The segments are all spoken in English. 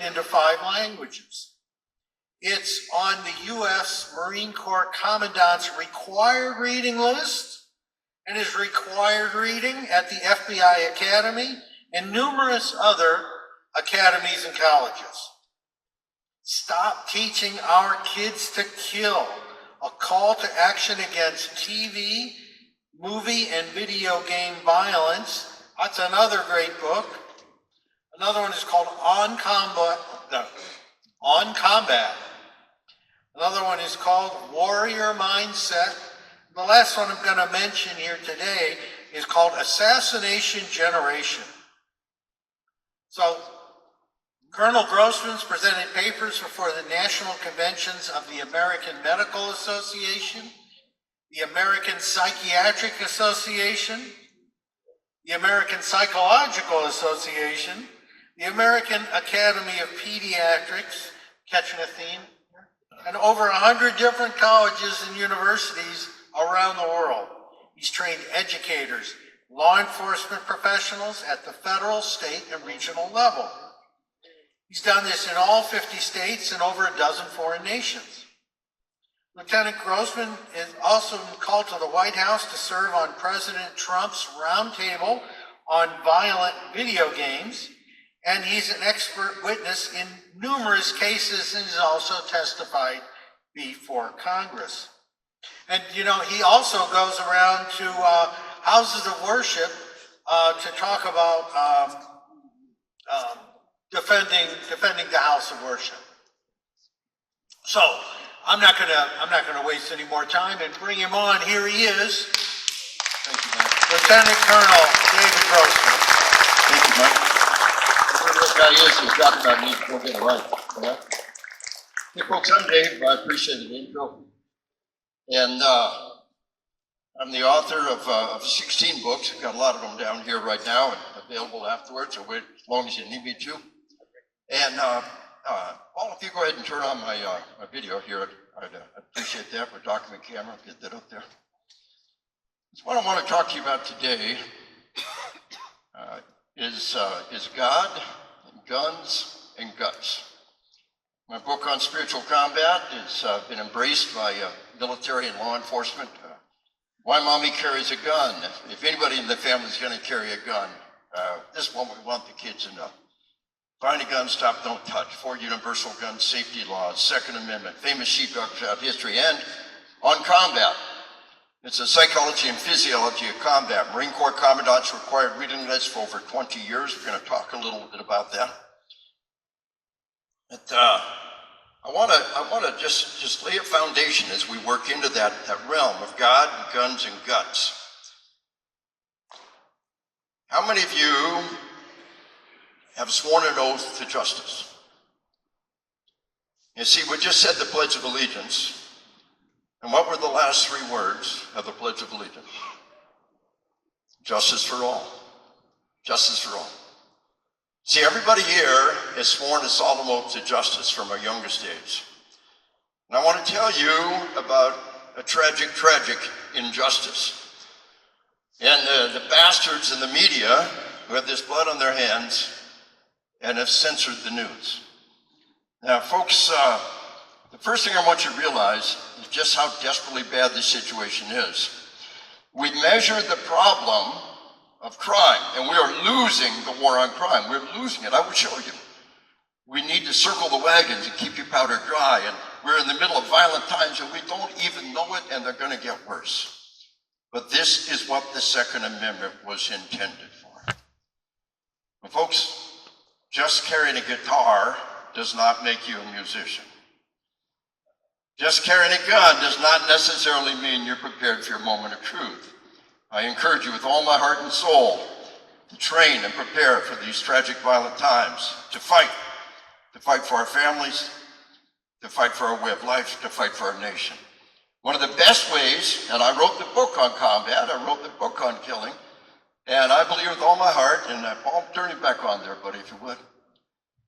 into 5 languages. It's on the U.S. Marine Corps Commandant's required reading list and is required reading at the FBI Academy and numerous other academies and colleges. Stop teaching our kids to kill. A call to action against TV, movie, and video game violence. That's another great book. Another one is called On Combat. Another one is called Warrior Mindset. The last one I'm going to mention here today is called Assassination Generation. So, Colonel Grossmans presented papers before the national conventions of the American Medical Association, the American Psychiatric Association, the American Psychological Association, the American Academy of Pediatrics, catching a theme, and over 100 different colleges and universities around the world. He's trained educators, law enforcement professionals at the federal, state, and regional level. He's done this in all 50 states and over a dozen foreign nations. Lieutenant Grossman is also called to the White House to serve on President Trump's roundtable on violent video games, and he's an expert witness in numerous cases and has also testified before Congress. And, you know, he also goes around to houses of worship to talk about defending the house of worship. So I'm not gonna waste any more time and bring him on. Here he is. Thank you, Mike. Lieutenant Colonel David Grossmans. Thank you, Mike. Whoever that guy is who's talking about me, go get it right. Yeah? Hey folks, I'm Dave. I appreciate the intro. And I'm the author of 16 books. I've got a lot of them down here right now and available afterwards, or wait as long as you need me to. And Paul, if you go ahead and turn on my video here, I'd appreciate that. We're document camera, get that up there. So what I want to talk to you about today is God, and guns, and guts. My book on spiritual combat has been embraced by military and law enforcement. Why Mommy Carries a Gun. If anybody in the family is going to carry a gun, this one we want the kids to know. Find a gun, stop, don't touch. 4 universal gun safety laws, Second Amendment, famous sheepdog throughout history, and on combat. It's a psychology and physiology of combat. Marine Corps Commandant's required reading list for over 20 years. We're going to talk a little bit about that. But I want to just lay a foundation as we work into that realm of God, and guns, and guts. How many of you have sworn an oath to justice? You see, we just said the Pledge of Allegiance. And what were the last 3 words of the Pledge of Allegiance? Justice for all. Justice for all. See, everybody here has sworn a solemn oath to justice from our youngest age. And I want to tell you about a tragic injustice. And the bastards in the media who have this blood on their hands and have censored the news. Now, folks, the first thing I want you to realize is just how desperately bad this situation is. We measure the problem of crime, and we are losing the war on crime. We're losing it. I will show you. We need to circle the wagons and keep your powder dry, and we're in the middle of violent times, and we don't even know it, and they're going to get worse. But this is what the Second Amendment was intended for. And folks, just carrying a guitar does not make you a musician. Just carrying a gun does not necessarily mean you're prepared for your moment of truth. I encourage you with all my heart and soul to train and prepare for these tragic, violent times, to fight for our families, to fight for our way of life, to fight for our nation. One of the best ways, and I wrote the book on combat, I wrote the book on killing, and I believe with all my heart, and Paul, turn it back on there, buddy, if you would.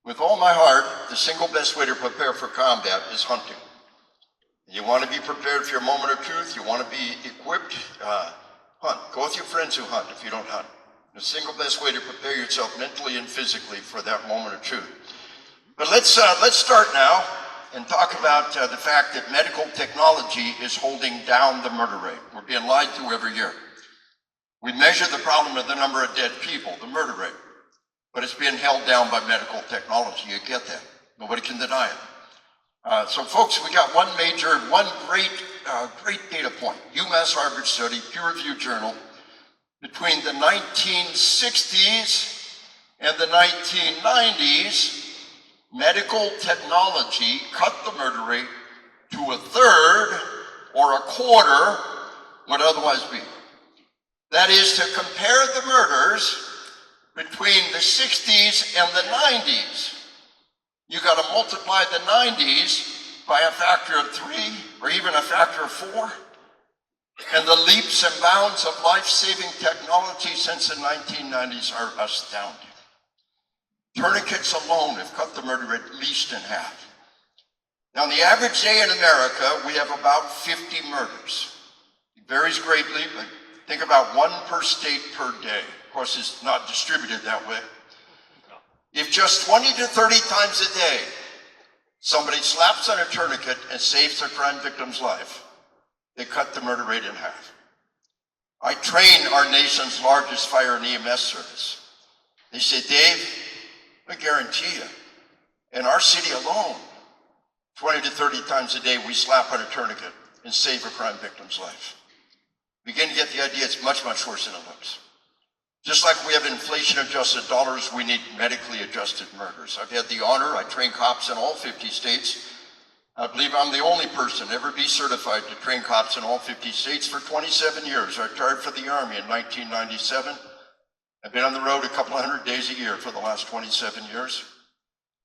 With all my heart, the single best way to prepare for combat is hunting. You want to be prepared for your moment of truth, you want to be equipped, hunt. Go with your friends who hunt if you don't hunt. The single best way to prepare yourself mentally and physically for that moment of truth. But let's start now and talk about the fact that medical technology is holding down the murder rate. We're being lied to every year. We measure the problem of the number of dead people, the murder rate, but it's being held down by medical technology. You get that. Nobody can deny it. So folks, we got one great data point. UMass Harvard study, peer-reviewed journal, between the 1960s and the 1990s, medical technology cut the murder rate to a third or a quarter would otherwise be. That is to compare the murders between the 60s and the 90s. You got to multiply the 90s by a factor of 3 or even a factor of 4. And the leaps and bounds of life-saving technology since the 1990s are astounding. Tourniquets alone have cut the murder rate at least in half. Now, on the average day in America, we have about 50 murders. It varies greatly, but think about 1 per state per day. Of course, it's not distributed that way. If just 20 to 30 times a day, somebody slaps on a tourniquet and saves a crime victim's life, they cut the murder rate in half. I train our nation's largest fire and EMS service. They say, Dave, I guarantee you, in our city alone, 20 to 30 times a day, we slap on a tourniquet and save a crime victim's life. Begin to get the idea it's much, much worse than it looks. Just like we have inflation-adjusted dollars, we need medically adjusted murders. I've had the honor, I train cops in all 50 states. I believe I'm the only person ever be certified to train cops in all 50 states for 27 years. I retired for the Army in 1997. I've been on the road a couple of hundred days a year for the last 27 years.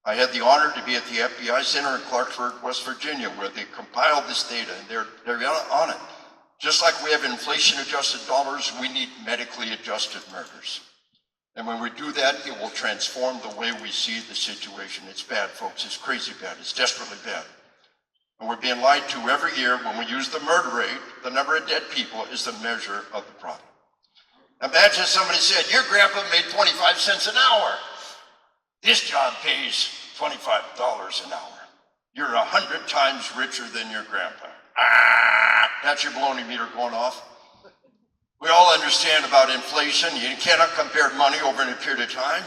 I had the honor to be at the FBI Center in Clarksburg, West Virginia, where they compiled this data, and they're on it. Just like we have inflation-adjusted dollars, we need medically adjusted murders. And when we do that, it will transform the way we see the situation. It's bad, folks. It's crazy bad. It's desperately bad. And we're being lied to every year when we use the murder rate. The number of dead people is the measure of the problem. Imagine somebody said, your grandpa made 25 cents an hour. This job pays $25 an hour. You're 100 times richer than your grandpa. That's your baloney meter going off. We all understand about inflation. You cannot compare money over a period of time.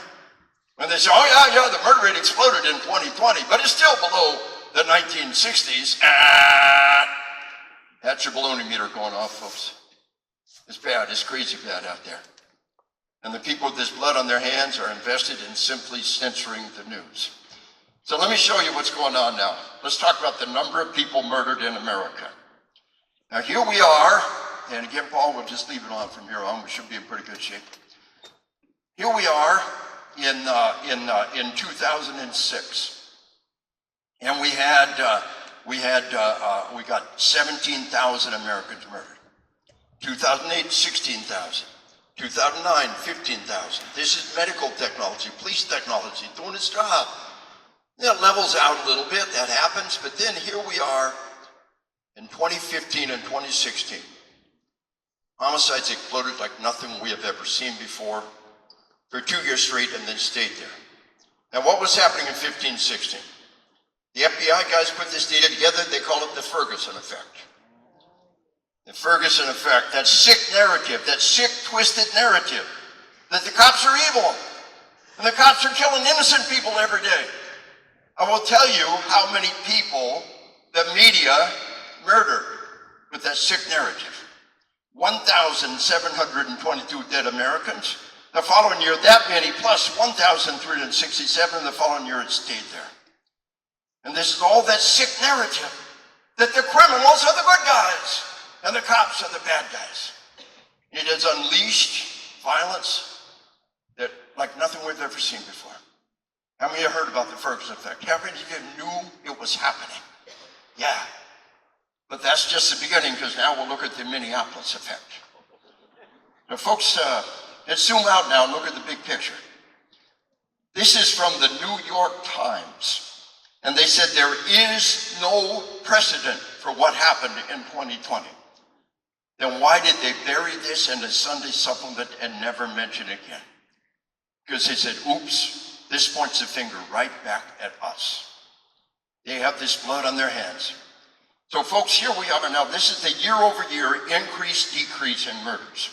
When they say, oh yeah, the murder rate exploded in 2020, but it's still below the 1960s. That's your baloney meter going off, folks. It's bad. It's crazy bad out there. And the people with this blood on their hands are invested in simply censoring the news. So let me show you what's going on now. Let's talk about the number of people murdered in America. Now here we are, and again, Paul, we'll just leave it on from here on. We should be in pretty good shape. Here we are in 2006, and we got 17,000 Americans murdered. 2008, 16,000. 2009, 15,000. This is medical technology, police technology, doing its job. It levels out a little bit, that happens, but then here we are in 2015 and 2016. Homicides exploded like nothing we have ever seen before for 2 years straight and then stayed there. Now what was happening in 15, 16? The FBI guys put this data together, they call it the Ferguson effect. The Ferguson effect, that sick narrative, that sick, twisted narrative that the cops are evil and the cops are killing innocent people every day. I will tell you how many people the media murdered with that sick narrative. 1,722 dead Americans. The following year, that many plus 1,367. The following year, it stayed there. And this is all that sick narrative that the criminals are the good guys and the cops are the bad guys. It has unleashed violence that like nothing we've ever seen before. How many of you heard about the Ferguson effect? How many of you knew it was happening? Yeah. But that's just the beginning, because now we'll look at the Minneapolis effect. Now, folks, let's zoom out now and look at the big picture. This is from the New York Times, and they said there is no precedent for what happened in 2020. Then why did they bury this in the Sunday supplement and never mention it again? Because they said, oops, This points the finger right back at us. They have this blood on their hands. So folks, here we are now. This is the year-over-year increase, decrease in murders.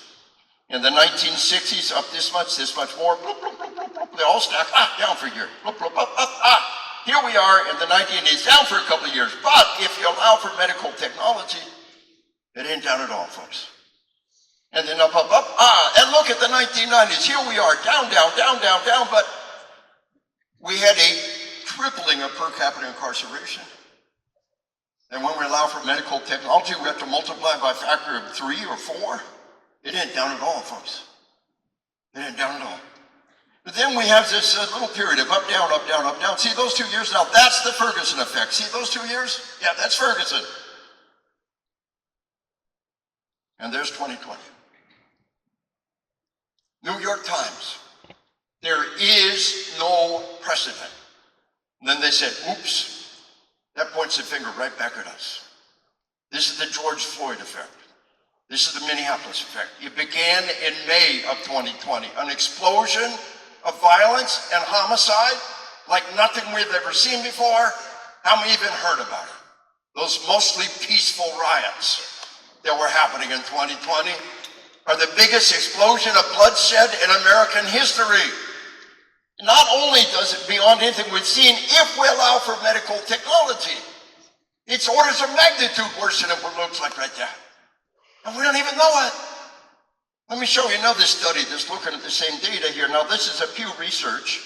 In the 1960s, up this much more, bloop, bloop, bloop, bloop, bloop. They all stack, down for a year, bloop, bloop, up, Here we are in the 1980s, down for a couple of years. But if you allow for medical technology, it ain't down at all, folks. And then up, and look at the 1990s. Here we are, down, but we had a tripling of per capita incarceration. And when we allow for medical technology, we have to multiply by a factor of 3 or 4. It ain't down at all, folks. It ain't down at all. But then we have this little period of up, down, up, down, up, down. See those 2 years now? That's the Ferguson effect. See those 2 years? Yeah, that's Ferguson. And there's 2020. New York Times. There is no precedent. And then they said, oops. That points the finger right back at us. This is the George Floyd effect. This is the Minneapolis effect. It began in May of 2020. An explosion of violence and homicide like nothing we've ever seen before. How many even heard about it? Those mostly peaceful riots that were happening in 2020 are the biggest explosion of bloodshed in American history. Not only does it beyond anything we've seen, if we allow for medical technology, it's orders of magnitude worse than it looks like right there. And we don't even know it. Let me show you another study that's looking at the same data here. Now, this is a Pew Research,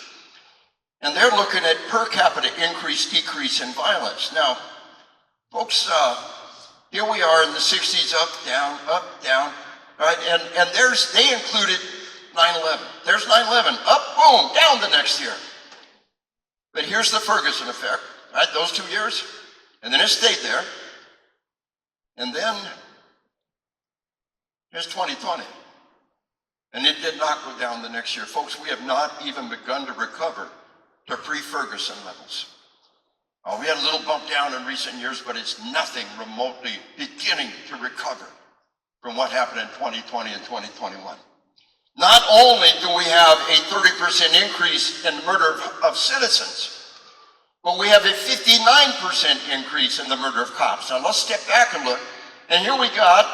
and they're looking at per capita increase, decrease in violence. Now, folks, here we are in the 60s, up, down, right? And they included 9/11. There's 9/11, up, boom, down the next year. But here's the Ferguson effect, right? Those 2 years, and then it stayed there. And then here's 2020. And it did not go down the next year. Folks, we have not even begun to recover to pre-Ferguson levels. We had a little bump down in recent years, but it's nothing remotely beginning to recover from what happened in 2020 and 2021. Not only do we have a 30% increase in the murder of citizens, but we have a 59% increase in the murder of cops. Now let's step back and look. And here we got,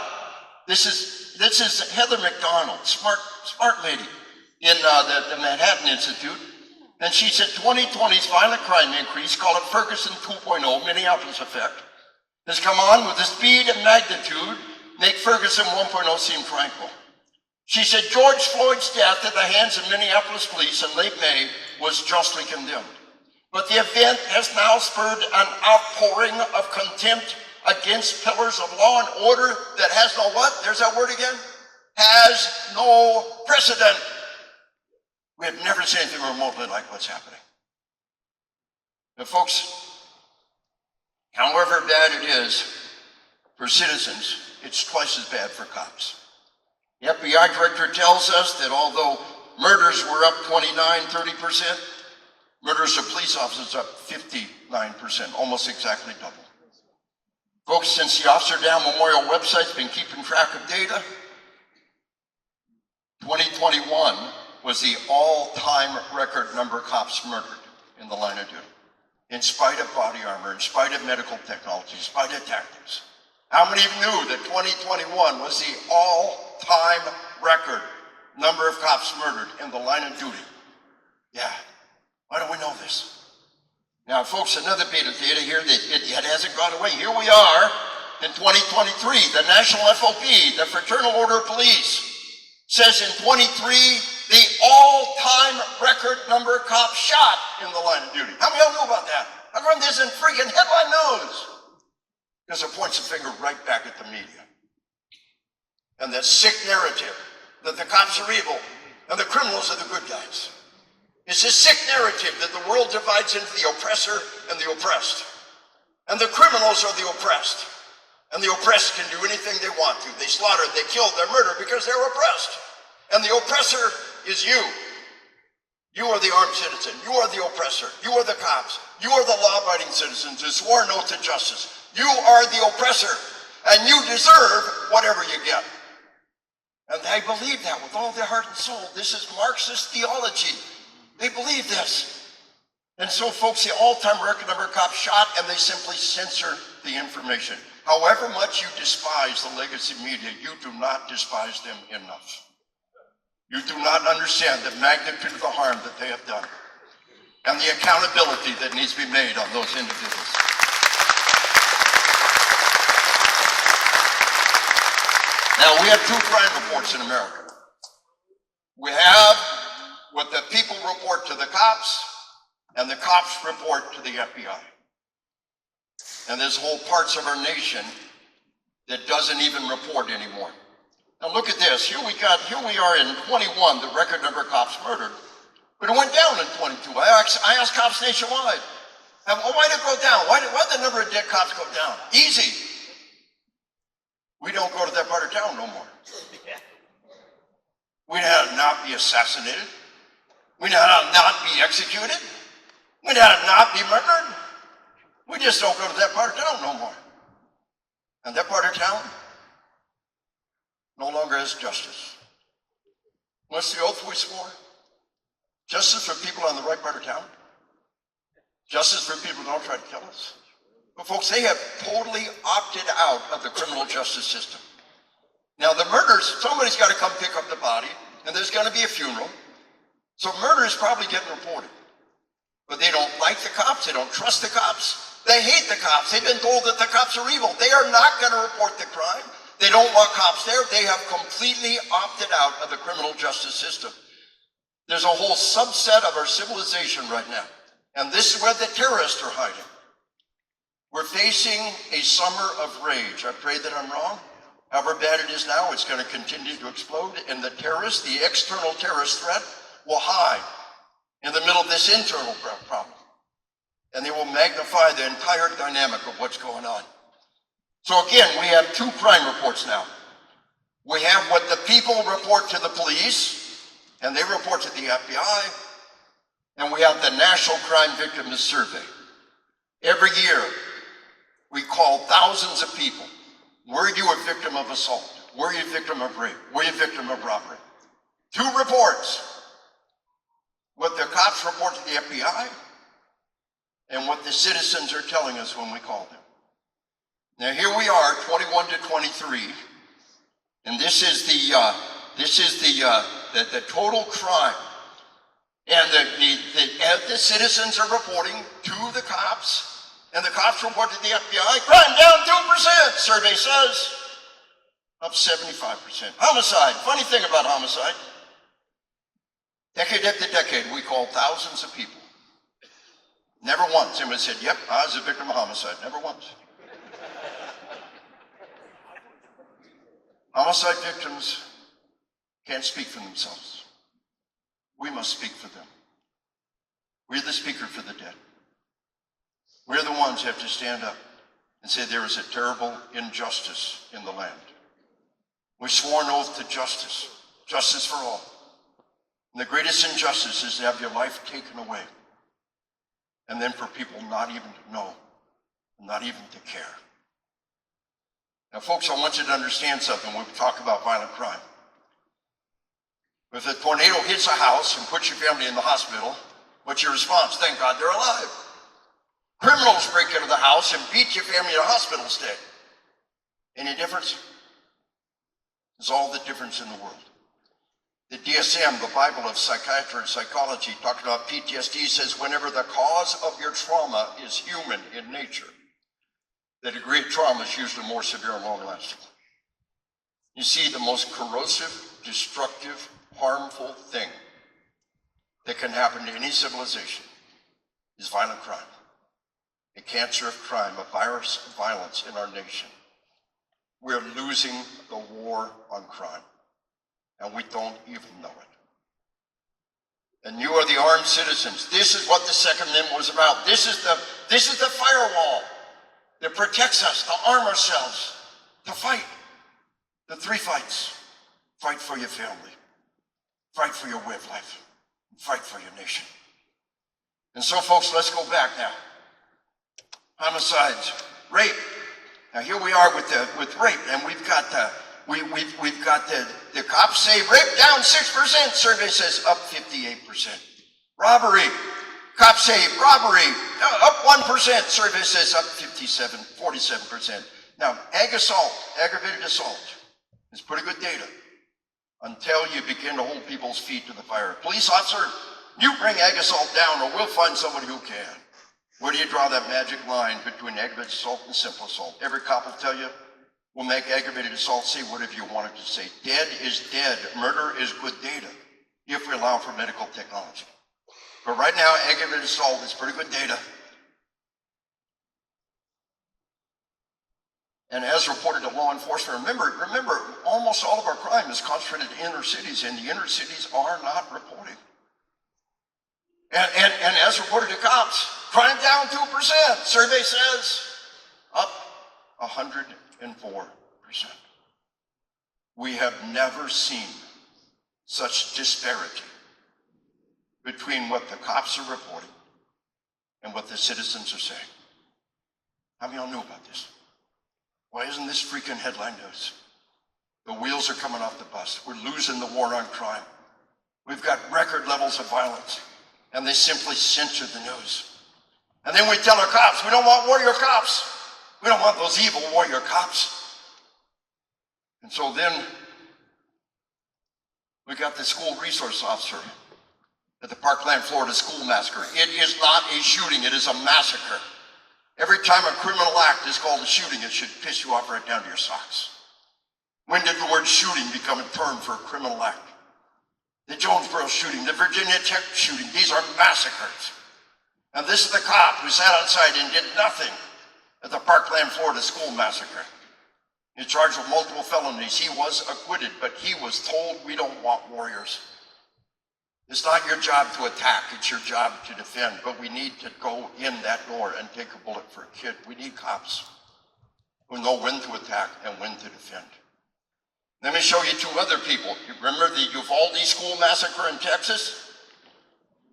this is Heather McDonald, smart lady in the Manhattan Institute. And she said 2020's violent crime increase, call it Ferguson 2.0, Minneapolis effect, has come on with the speed and magnitude, make Ferguson 1.0 seem tranquil. She said George Floyd's death at the hands of Minneapolis police in late May was justly condemned. But the event has now spurred an outpouring of contempt against pillars of law and order that has no what? There's that word again. Has no precedent. We have never seen anything remotely like what's happening. Now, folks, however bad it is for citizens, it's twice as bad for cops. The FBI director tells us that although murders were up 30%, murders of police officers up 59%, almost exactly double. Folks, since the Officer Down Memorial website's been keeping track of data, 2021 was the all-time record number of cops murdered in the line of duty, in spite of body armor, in spite of medical technology, in spite of tactics. How many of you knew that 2021 was the all-time record number of cops murdered in the line of duty? Yeah. Why do we know this? Now, folks, another bit of data here that it hasn't gone away. Here we are in 2023. The National FOP, the Fraternal Order of Police, says in 23, the all-time record number of cops shot in the line of duty. How many of y'all know about that? How come this isn't freaking headline news? Because it points the finger right back at the media. And that sick narrative that the cops are evil and the criminals are the good guys. It's a sick narrative that the world divides into the oppressor and the oppressed. And the criminals are the oppressed. And the oppressed can do anything they want to. They slaughter, they kill, they murder because they're oppressed. And the oppressor is you. You are the armed citizen. You are the oppressor. You are the cops. You are the law-abiding citizens who swore an oath to justice. You are the oppressor, and you deserve whatever you get. And they believe that with all their heart and soul. This is Marxist theology. They believe this. And so, folks, the all-time record number of cops shot, and they simply censor the information. However much you despise the legacy media, you do not despise them enough. You do not understand the magnitude of the harm that they have done and the accountability that needs to be made on those individuals. Now, we have two crime reports in America. We have what the people report to the cops, and the cops report to the FBI. And there's whole parts of our nation that doesn't even report anymore. Now look at this. Here we are in 21, the record number of cops murdered. But it went down in 22. I asked cops nationwide, why did it go down? Why did the number of dead cops go down? Easy. We don't go to that part of town no more. We know how to not be assassinated. We know how to not be executed. We know how to not be murdered. We just don't go to that part of town no more. And that part of town no longer has justice. What's the oath we swore? Justice for people on the right part of town. Justice for people who don't try to kill us. But folks, they have totally opted out of the criminal justice system. Now the murders, somebody's got to come pick up the body, and there's going to be a funeral. So murder is probably getting reported. But they don't like the cops, they don't trust the cops, they hate the cops. They've been told that the cops are evil. They are not going to report the crime. They don't want cops there. They have completely opted out of the criminal justice system. There's a whole subset of our civilization right now, and this is where the terrorists are hiding. We're facing a summer of rage. I pray that I'm wrong. However bad it is now, it's going to continue to explode, and the terrorists, the external terrorist threat, will hide in the middle of this internal problem. And they will magnify the entire dynamic of what's going on. So again, we have two crime reports now. We have what the people report to the police, and they report to the FBI, and we have the National Crime Victims Survey. Every year, we call thousands of people. Were you a victim of assault? Were you a victim of rape? Were you a victim of robbery? Two reports. What the cops report to the FBI and what the citizens are telling us when we call them. Now here we are, 21 to 23, and this is the total crime. And the citizens are reporting to the cops, and the cops report to the FBI. Crime down 2%, survey says. Up 75%. Homicide, funny thing about homicide. Decade after decade, we called thousands of people. Never once anyone said, yep, I was a victim of homicide. Never once. Homicide victims can't speak for themselves. We must speak for them. We're the speaker for the dead. We're the ones who have to stand up and say there is a terrible injustice in the land. We swore an oath to justice, justice for all. And the greatest injustice is to have your life taken away. And then for people not even to know, not even to care. Now, folks, I want you to understand something when we talk about violent crime. If a tornado hits a house and puts your family in the hospital, what's your response? Thank God they're alive. Criminals break into the house and beat your family in a hospital stay. Any difference? There's all the difference in the world. The DSM, the Bible of Psychiatry and Psychology, talking about PTSD, says whenever the cause of your trauma is human in nature, the degree of trauma is usually more severe and long-lasting. You see, the most corrosive, destructive, harmful thing that can happen to any civilization is violent crime. A cancer of crime, a virus of violence in our nation. We're losing the war on crime, and we don't even know it. And you are the armed citizens. This is what the Second Amendment was about. This is the firewall that protects us, to arm ourselves, to fight. The three fights. Fight for your family. Fight for your way of life. Fight for your nation. And so, folks, let's go back now. Homicides, rape. Now here we are with rape, and we've got the cops say rape down 6%. Survey says up 58%. Robbery. Cops say robbery, up 1%. Survey says up 47%. Now, aggravated assault, is pretty good data until you begin to hold people's feet to the fire. Police officer, you bring ag assault down or we'll find somebody who can. Where do you draw that magic line between aggravated assault and simple assault? Every cop will tell you, we'll make aggravated assault say whatever you want it to say. Dead is dead. Murder is good data if we allow for medical technology. But right now, aggravated assault is pretty good data. And as reported to law enforcement, remember, almost all of our crime is concentrated in inner cities, and the inner cities are not reporting. And as reported to cops, crime down 2%. Survey says up 104%. We have never seen such disparity between what the cops are reporting and what the citizens are saying. How many of y'all knew about this? Why isn't this freaking headline news? The wheels are coming off the bus. We're losing the war on crime. We've got record levels of violence, and they simply censor the news. And then we tell our cops, we don't want warrior cops. We don't want those evil warrior cops. And so then we got the school resource officer at the Parkland, Florida school massacre. It is not a shooting, it is a massacre. Every time a criminal act is called a shooting, it should piss you off right down to your socks. When did the word shooting become a term for a criminal act? The Jonesboro shooting, the Virginia Tech shooting, these are massacres. And this is the cop who sat outside and did nothing at the Parkland, Florida school massacre. He's charged with multiple felonies. He was acquitted, but he was told, we don't want warriors. It's not your job to attack, it's your job to defend, but we need to go in that door and take a bullet for a kid. We need cops who know when to attack and when to defend. Let me show you two other people. You remember the Uvalde school massacre in Texas?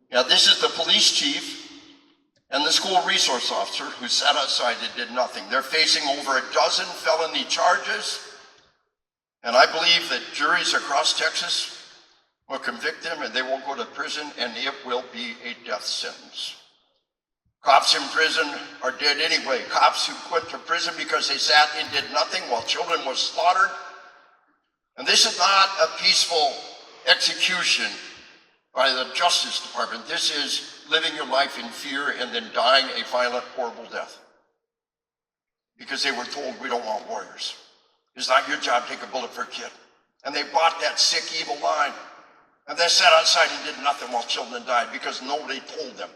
Yeah, this is the police chief and the school resource officer who sat outside and did nothing. They're facing over a dozen felony charges, and I believe that juries across Texas will convict them and they will go to prison, and it will be a death sentence. Cops in prison are dead anyway. Cops who went to prison because they sat and did nothing while children were slaughtered. And this is not a peaceful execution by the Justice Department. This is living your life in fear and then dying a violent, horrible death. Because they were told, we don't want warriors. It's not your job to take a bullet for a kid. And they bought that sick, evil line. And they sat outside and did nothing while children died because nobody told them.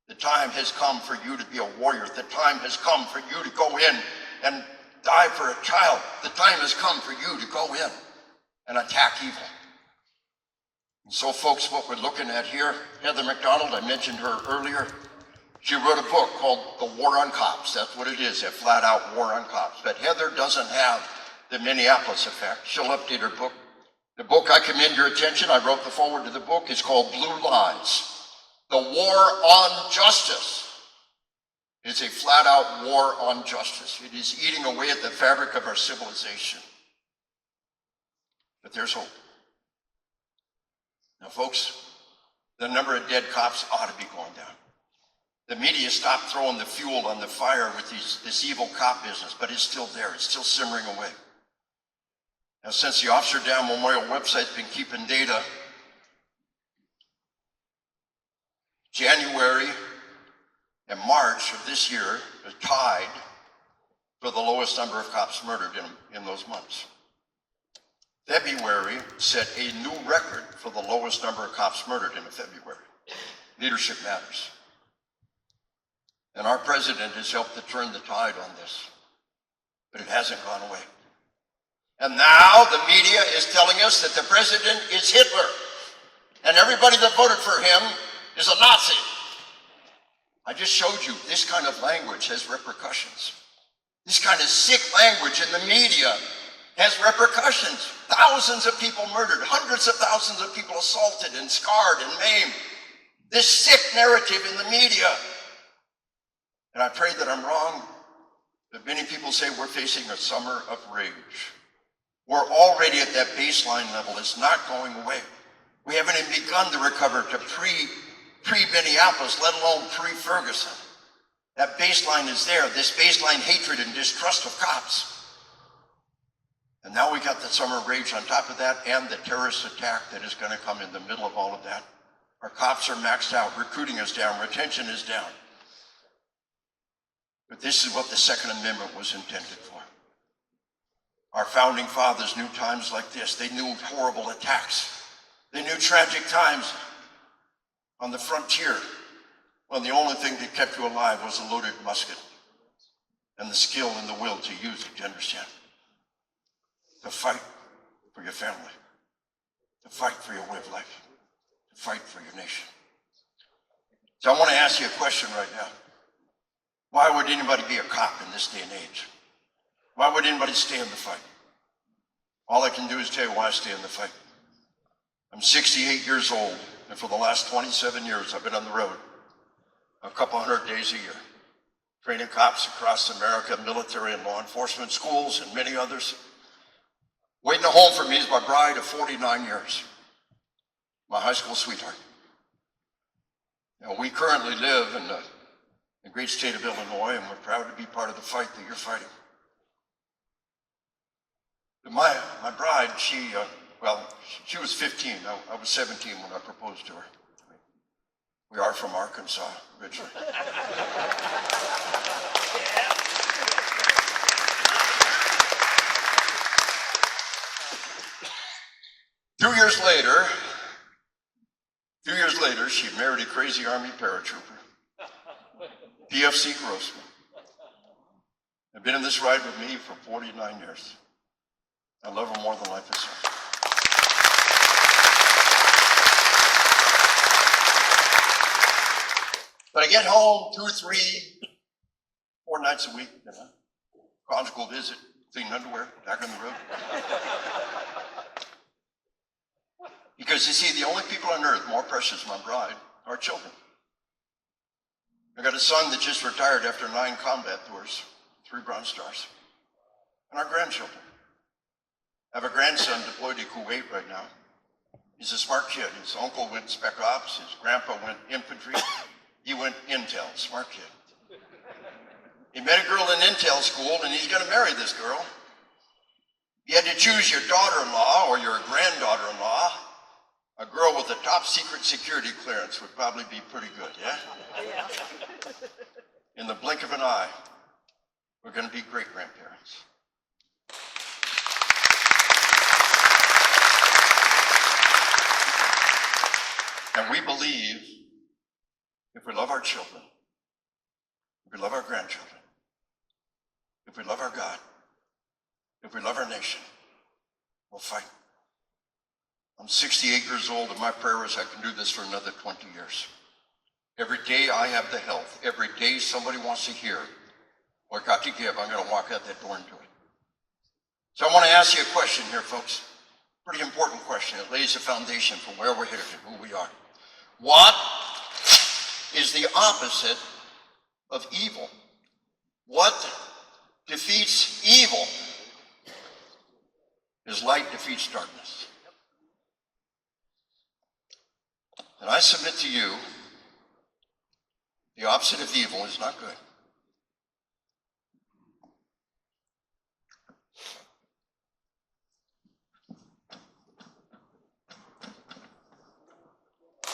The time has come for you to be a warrior. The time has come for you to go in and die for a child. The time has come for you to go in and attack evil. And so, folks, what we're looking at here, Heather McDonald, I mentioned her earlier. She wrote a book called The War on Cops. That's what it is, a flat-out war on cops. But Heather doesn't have the Minneapolis effect. She'll update her book. The book I commend your attention, I wrote the foreword to the book, is called Blue Lies. The War on Justice. It's a flat-out war on justice. It is eating away at the fabric of our civilization. But there's hope. Now, folks, the number of dead cops ought to be going down. The media stopped throwing the fuel on the fire with this evil cop business, but it's still there. It's still simmering away. Now, since the Officer Down Memorial website's been keeping data, January and March of this year are tied for the lowest number of cops murdered in those months. February set a new record for the lowest number of cops murdered in February. Leadership matters. And our president has helped to turn the tide on this, but it hasn't gone away. And now the media is telling us that the president is Hitler, and everybody that voted for him is a Nazi. I just showed you this kind of language has repercussions. This kind of sick language in the media has repercussions. Thousands of people murdered, hundreds of thousands of people assaulted and scarred and maimed. This sick narrative in the media. And I pray that I'm wrong, but many people say we're facing a summer of rage. We're already at that baseline level. It's not going away. We haven't even begun to recover to pre-Minneapolis, let alone pre-Ferguson. That baseline is there, this baseline hatred and distrust of cops. And now we got the summer of rage on top of that and the terrorist attack that is going to come in the middle of all of that. Our cops are maxed out, recruiting is down, retention is down. But this is what the Second Amendment was intended for. Our founding fathers knew times like this. They knew horrible attacks. They knew tragic times on the frontier when the only thing that kept you alive was a loaded musket and the skill and the will to use it, you understand? To fight for your family, to fight for your way of life, to fight for your nation. So I want to ask you a question right now. Why would anybody be a cop in this day and age? Why would anybody stay in the fight? All I can do is tell you why I stay in the fight. I'm 68 years old, and for the last 27 years, I've been on the road a couple hundred days a year, training cops across America, military and law enforcement, schools, and many others. Waiting at home for me is my bride of 49 years, my high school sweetheart. Now, we currently live in the great state of Illinois, and we're proud to be part of the fight that you're fighting. But my bride, she was 15. I was 17 when I proposed to her. We are from Arkansas originally. Two years later, she married a crazy Army paratrooper, PFC Grossman. I've been in this ride with me for 49 years. I love her more than life itself. But I get home 2 or 3, 4 nights a week, conjugal visit, clean underwear, back on the road. Because you see, the only people on earth more precious than my bride are children. I got a son that just retired after 9 combat tours, 3 Bronze Stars, and our grandchildren. I have a grandson deployed to Kuwait right now. He's a smart kid. His uncle went Spec Ops, his grandpa went infantry, he went Intel, smart kid. He met a girl in Intel school and he's gonna marry this girl. You had to choose your daughter-in-law or your granddaughter-in-law. A girl with a top secret security clearance would probably be pretty good, yeah? In the blink of an eye, we're gonna be great-grandparents. And we believe if we love our children, if we love our grandchildren, if we love our God, if we love our nation, we'll fight. I'm 68 years old, and my prayer is I can do this for another 20 years. Every day I have the health. Every day somebody wants to hear what got to give, I'm going to walk out that door and do it. So I want to ask you a question here, folks. Pretty important question. It lays a foundation for where we're headed and who we are. What is the opposite of evil? What defeats evil? Is light defeats darkness. And I submit to you, the opposite of evil is not good.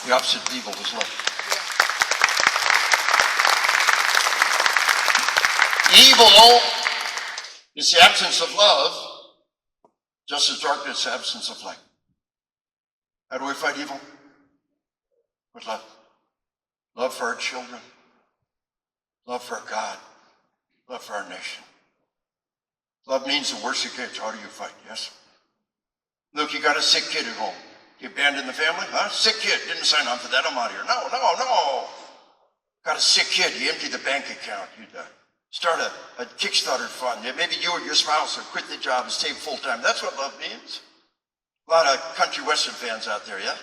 The opposite of evil is love. Evil is the absence of love, just as darkness is the absence of light. How do we fight evil? With love. Love for our children. Love for our God. Love for our nation. Love means the worse it gets, how do you fight? Yes? Look, you got a sick kid at home. You abandon the family? Huh? Sick kid. Didn't sign on for that. I'm out of here. No. Got a sick kid. You empty the bank account. You'd start a Kickstarter fund. Maybe you or your spouse would quit the job and stay full-time. That's what love means. A lot of country western fans out there, yeah?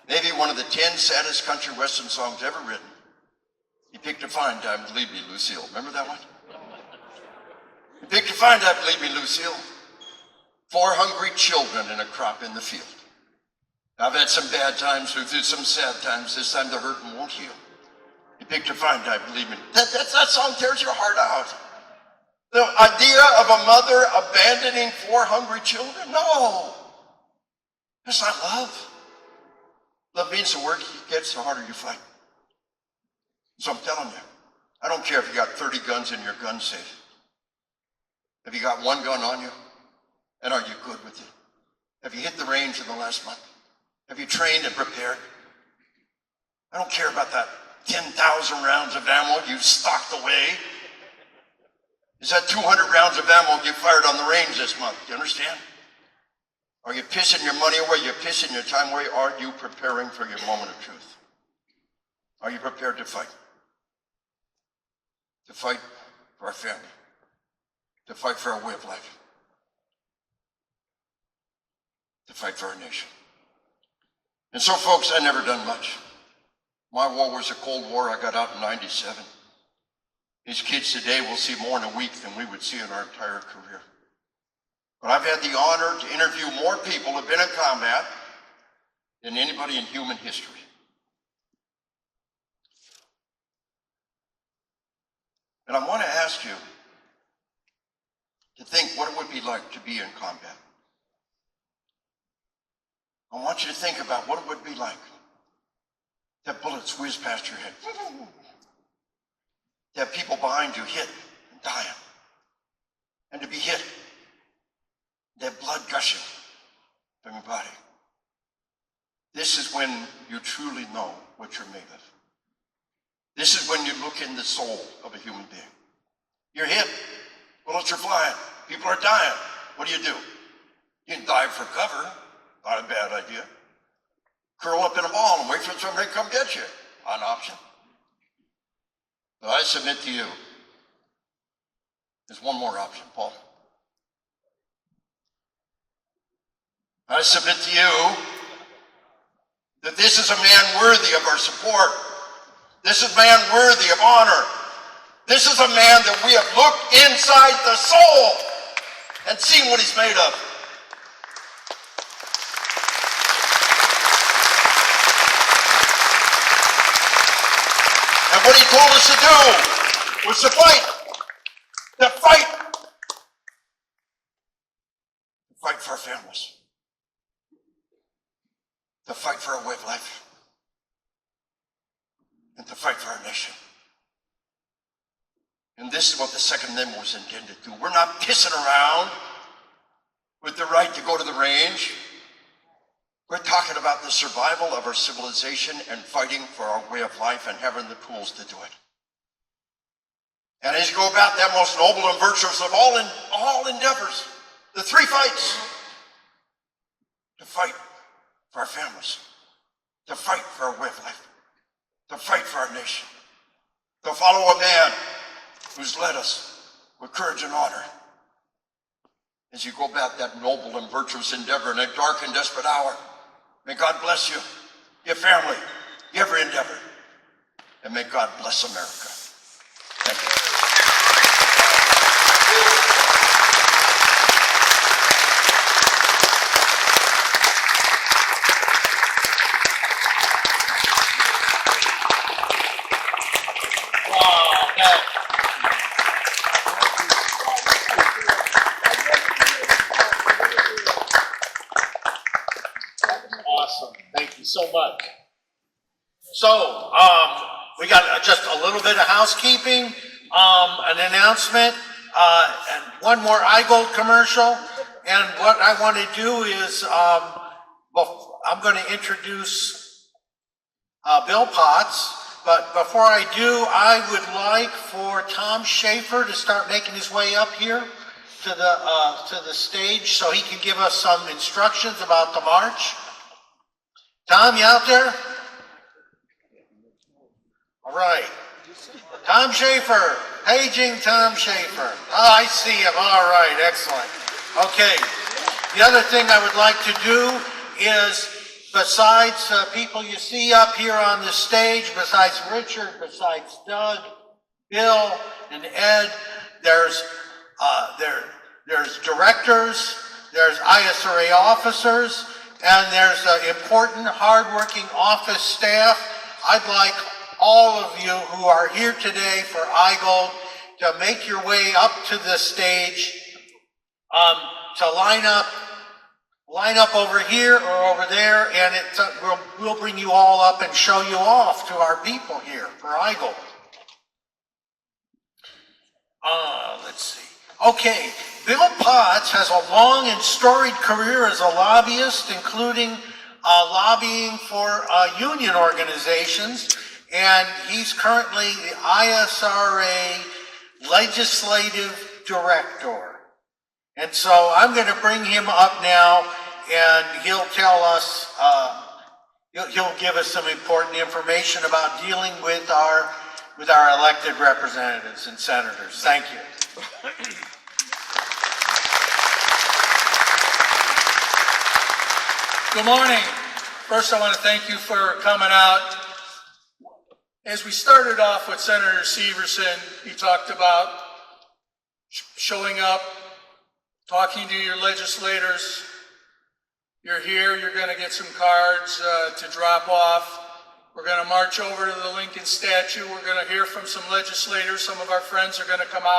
Maybe one of the 10 saddest country western songs ever written. You picked a fine time to leave me, Lucille. Remember that one? You picked a fine time to leave me, Lucille. 4 hungry children and a crop in the field. I've had some bad times, through some sad times. This time the hurt won't heal. You picked a fine time, believe me. That song tears your heart out. The idea of a mother abandoning 4 hungry children? No. That's not love. Love means the worse it gets, the harder you fight. So I'm telling you, I don't care if you got 30 guns in your gun safe. Have you got 1 gun on you? And are you good with it? Have you hit the range in the last month? Have you trained and prepared? I don't care about that 10,000 rounds of ammo you stocked away. Is that 200 rounds of ammo you fired on the range this month? Do you understand? Are you pissing your money away? Are you pissing your time away? Are you preparing for your moment of truth? Are you prepared to fight? To fight for our family. To fight for our way of life. To fight for our nation. And so, folks, I never done much. My war was a Cold War. I got out in '97. These kids today will see more in a week than we would see in our entire career. But I've had the honor to interview more people who have been in combat than anybody in human history. And I want to ask you to think what it would be like to be in combat. I want you to think about what it would be like to have bullets whiz past your head. To have people behind you hit and dying. And to be hit. To have blood gushing from your body. This is when you truly know what you're made of. This is when you look in the soul of a human being. You're hit. Bullets are flying. People are dying. What do? You can dive for cover. Not a bad idea. Curl up in a ball and wait for somebody to come get you. An option. But I submit to you, there's one more option, Paul. I submit to you that this is a man worthy of our support. This is a man worthy of honor. This is a man that we have looked inside the soul and seen what he's made of. And what he told us to do was to fight. To fight. To fight for our families. To fight for our way of life. And to fight for our nation. And this is what the Second Amendment was intended to do. We're not pissing around with the right to go to the range. We're talking about the survival of our civilization and fighting for our way of life and having the tools to do it. And as you go about that most noble and virtuous of all endeavors, the 3 fights, to fight for our families, to fight for our way of life, to fight for our nation, to follow a man who's led us with courage and honor. As you go about that noble and virtuous endeavor in a dark and desperate hour, may God bless you, your family, every endeavor, and may God bless America. Thank you. Awesome. Thank you so much. So, we got just a little bit of housekeeping, an announcement, and one more IGOLD commercial. And what I want to do is, I'm going to introduce Bill Potts. But before I do, I would like for Tom Schaefer to start making his way up here to the stage so he can give us some instructions about the march. Tom, you out there? All right. Tom Schaefer. Paging Tom Schaefer. Oh, I see him. All right. Excellent. Okay. The other thing I would like to do is, besides people you see up here on the stage, besides Richard, besides Doug, Bill, and Ed, there's directors, there's ISRA officers, and there's important, hardworking office staff. I'd like all of you who are here today for IGOLD to make your way up to the stage, to line up over here or over there, and we'll bring you all up and show you off to our people here for IGOLD. Let's see. Okay, Bill Potts has a long and storied career as a lobbyist, including lobbying for union organizations, and he's currently the ISRA Legislative Director. And so I'm going to bring him up now, and he'll tell us, he'll give us some important information about dealing with our elected representatives and senators. Thank you. Good morning. First, I want to thank you for coming out. As we started off with Senator Severson, he talked about showing up, talking to your legislators. You're here, you're going to get some cards to drop off. We're going to march over to the Lincoln statue. We're going to hear from some legislators. Some of our friends are going to come out.